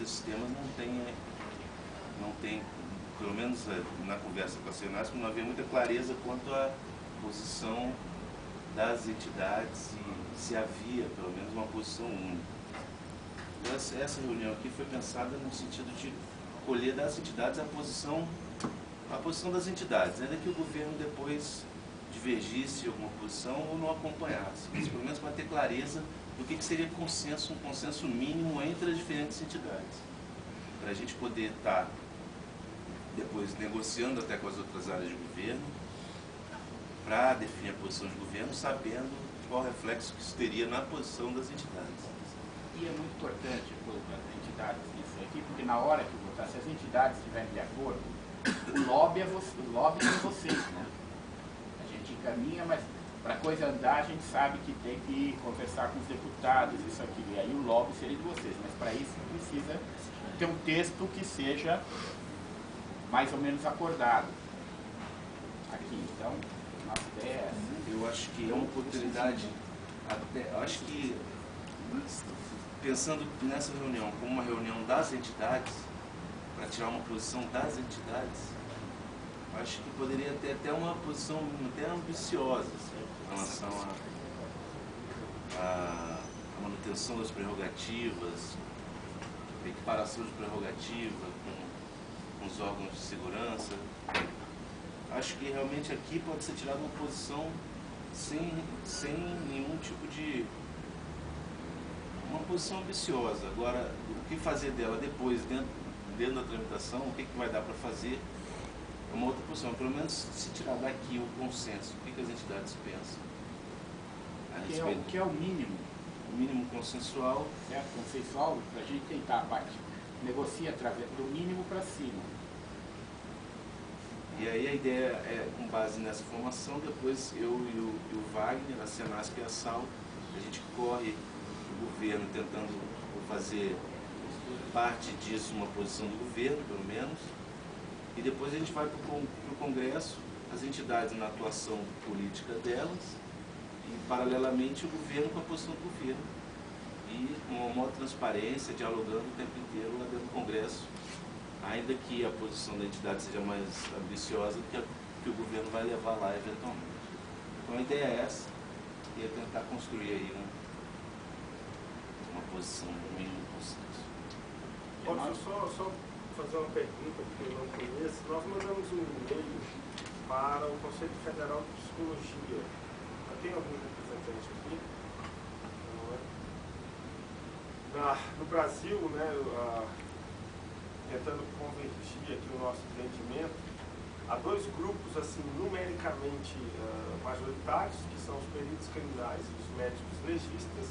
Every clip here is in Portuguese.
desses temas não tem, pelo menos na conversa com a Senasp, não havia muita clareza quanto à posição das entidades e se havia, pelo menos, uma posição única. Então, essa reunião aqui foi pensada no sentido de colher das entidades a posição das entidades, ainda que o governo depois divergisse alguma posição ou não acompanhasse, mas pelo menos para ter clareza do que seria consenso, um consenso mínimo entre as diferentes entidades, para a gente poder estar depois negociando até com as outras áreas de governo, para definir a posição de governo, sabendo qual reflexo que isso teria na posição das entidades. E é muito importante as entidades isso aqui, porque na hora que votar, se as entidades estiverem de acordo, o lobby é vocês, né? A gente encaminha, mas para a coisa andar a gente sabe que tem que conversar com os deputados, isso aqui, e aí o lobby seria de vocês, mas para isso precisa ter um texto que seja mais ou menos acordado aqui. Então, nossa ideia é essa. Eu acho que é uma oportunidade, eu acho que pensando nessa reunião como uma reunião das entidades, para tirar uma posição das entidades, acho que poderia ter até uma posição até ambiciosa, assim, em relação à manutenção das prerrogativas, equiparação de prerrogativa com os órgãos de segurança. Acho que realmente aqui pode ser tirada uma posição sem nenhum tipo de... uma posição ambiciosa. Agora, o que fazer dela depois, dentro da tramitação, o que vai dar para fazer, é uma outra posição. Pelo menos se tirar daqui o consenso, o que as entidades pensam a respeito. Que é o mínimo. O mínimo consensual. Certo? Consensual, para a gente tentar a parte, negocia através do mínimo para cima. E aí a ideia é, com base nessa formação, depois eu e o Wagner, a Senasp e a SAL, a gente corre o governo tentando fazer parte disso uma posição do governo, pelo menos, e depois a gente vai para o Congresso, as entidades na atuação política delas, e paralelamente o governo com a posição do governo, e com uma maior transparência, dialogando o tempo inteiro lá dentro do Congresso, ainda que a posição da entidade seja mais ambiciosa do que o governo vai levar lá eventualmente. Então a ideia é essa, e é tentar construir aí uma posição, um mínimo consenso. Posso só fazer uma pergunta, porque eu não conheço. Nós mandamos um e-mail para o Conselho Federal de Psicologia. Tem algum representante aqui? No Brasil, né, tentando convergir aqui o nosso entendimento, há dois grupos, assim, numericamente majoritários, que são os peritos criminais e os médicos legistas.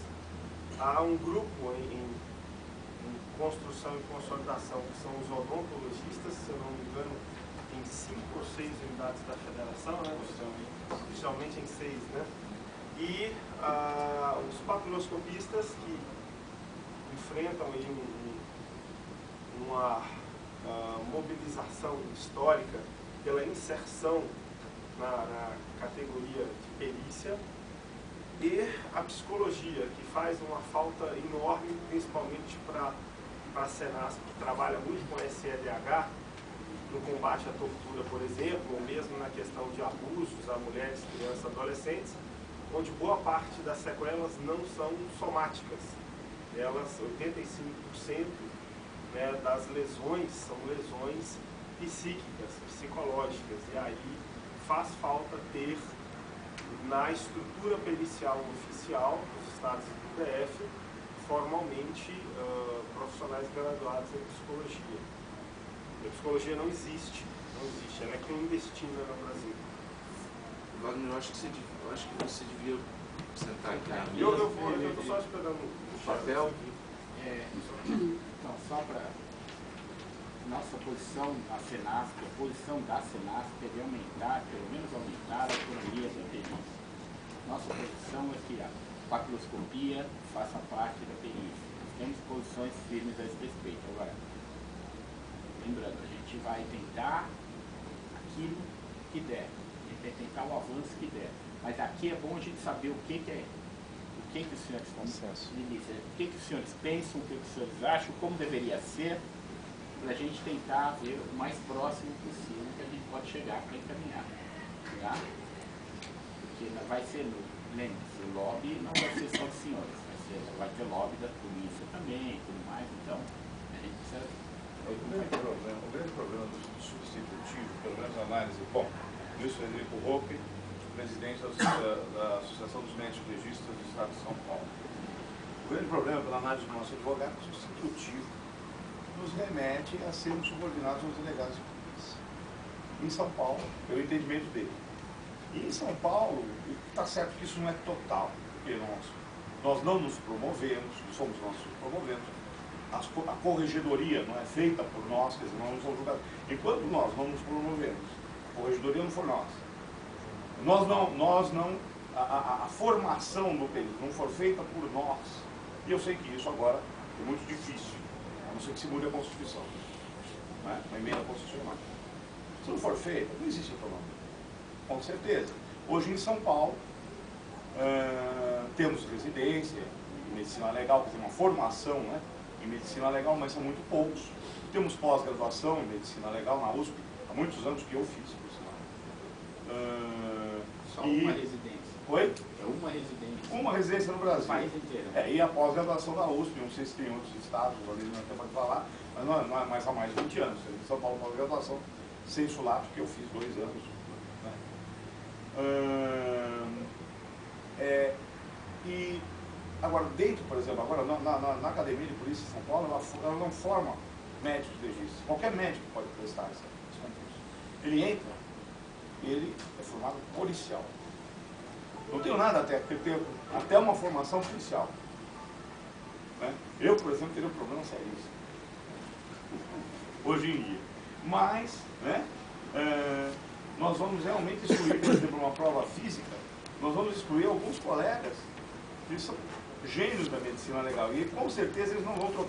Há um grupo em construção e consolidação, que são os odontologistas, se eu não me engano, em 5 ou 6 unidades da federação, né? Oficialmente em 6, né? E os papiloscopistas, que enfrentam aí uma mobilização histórica pela inserção na categoria de perícia, e a psicologia, que faz uma falta enorme, principalmente para a Senasp, que trabalha muito com SLH, no combate à tortura, por exemplo, ou mesmo na questão de abusos a mulheres, crianças, adolescentes, onde boa parte das sequelas não são somáticas. Elas, 85%, né, das lesões são lesões psíquicas, psicológicas, e aí faz falta ter na estrutura pericial oficial dos estados do DF, formalmente, profissionais graduados em psicologia. A psicologia não existe, ela é clandestina no Brasil. Wagner, eu acho que você devia sentar aqui na mesa. Eu estou só esperando o papel. Então, só para... Nossa posição, a Senasp, a posição da Senasp é de aumentar, pelo menos aumentar a autonomia da perícia. Nossa posição é que a papiloscopia faça parte da perícia. Nós temos posições firmes a esse respeito. Agora, lembrando, a gente vai tentar aquilo que der. A gente vai tentar o avanço que der. Mas aqui é bom a gente saber o que é. O o que os senhores os senhores pensam, o que os senhores acham, como deveria ser, para a gente tentar ver o mais próximo possível que a gente pode chegar para encaminhar. Tá? Porque vai ser, lembre-se, o lobby não vai ser só dos senhores, vai ter lobby da polícia também e tudo mais, então a gente precisa... O grande problema do substitutivo, pelo menos a análise, bom, Luiz Frederico Roque, presidente da Associação dos Médicos Legistas do Estado de São Paulo. O grande problema, pela análise do nosso advogado, é que o substitutivo nos remete a sermos subordinados aos delegados de polícia. Em São Paulo, pelo entendimento dele. E em São Paulo, está certo que isso não é total, porque nós não nos promovemos, somos nós que nos promovemos, a corregedoria não é feita por nós, quer dizer, nós não somos julgados. Enquanto nós não nos promovemos, a corregedoria não for nossa. A formação do perito não for feita por nós, e eu sei que isso agora é muito difícil, a não ser que se mude a Constituição, né? Uma emenda constitucional. Se não for feita, não existe problema. Com certeza. Hoje em São Paulo, temos residência em medicina legal, quer dizer, uma formação, né, em medicina legal, mas são muito poucos. Temos pós-graduação em medicina legal na USP, há muitos anos que eu fiz, por sinal. Só uma residência. Oi? É uma residência. Uma residência no Brasil. O país inteiro. E a pós-graduação da USP, não sei se tem outros estados, ali não tem mais falar, mas não é mais há mais de 20 anos. Em São Paulo, pós-graduação, sensu lato, que eu fiz 2 anos. Né? E agora, dentro, por exemplo, agora na Academia de Polícia de São Paulo, ela não forma médicos legistas. Qualquer médico pode prestar esse concurso. Ele entra, ele é formado policial. Não tenho nada até uma formação policial. Né? Eu, por exemplo, teria um problema seríssimo. Hoje em dia. Mas, né, nós vamos realmente excluir, por exemplo, uma prova física, nós vamos excluir alguns colegas que são gênios da medicina legal. E com certeza eles não vão trocar